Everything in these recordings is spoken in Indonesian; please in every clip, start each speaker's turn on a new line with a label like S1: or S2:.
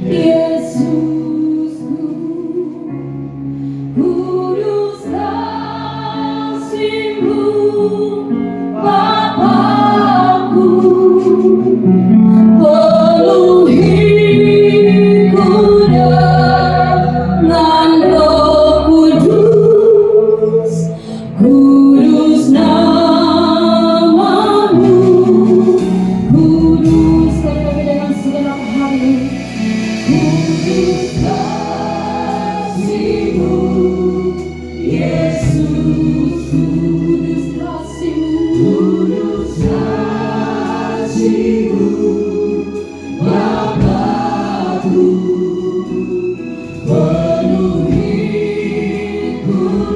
S1: Yesusku, kudus kasih-Mu, Bapakku, penuhiku dengan Roh Kudus, kudus namamu, kudus kami dengan segenap hati, kudus kasih-Mu, Yesus, kudus kasih-Mu, kudus kasih-Mu, Bapakku, penuhiku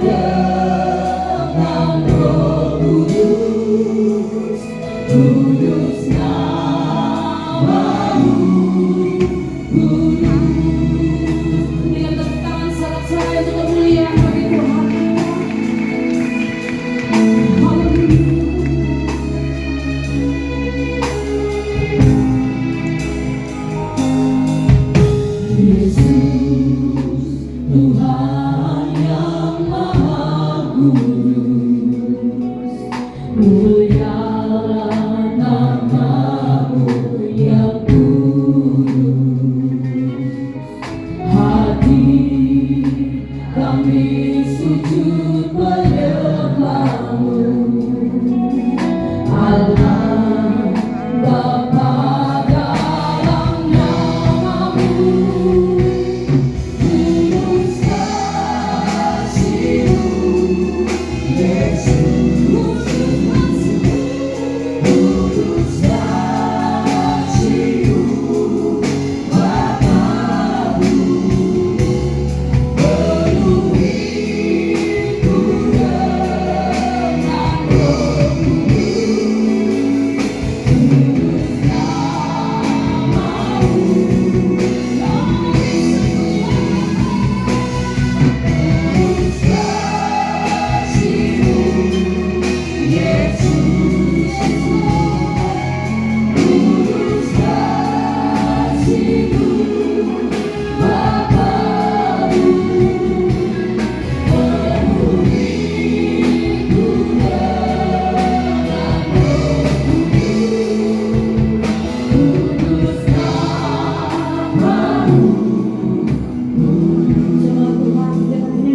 S1: dengan Roh Kudus, kudus namamu, kudus. Dengan tepuk tangan sorak-sorai untuk kemuliaan bagi Tuhan. Yesus, Tuhan yang Maha Kudus, mulialah nama-Mu yang kudus. Hati kami sujud menyembah-Mu, Allah Bapa, dalam nama-Mu.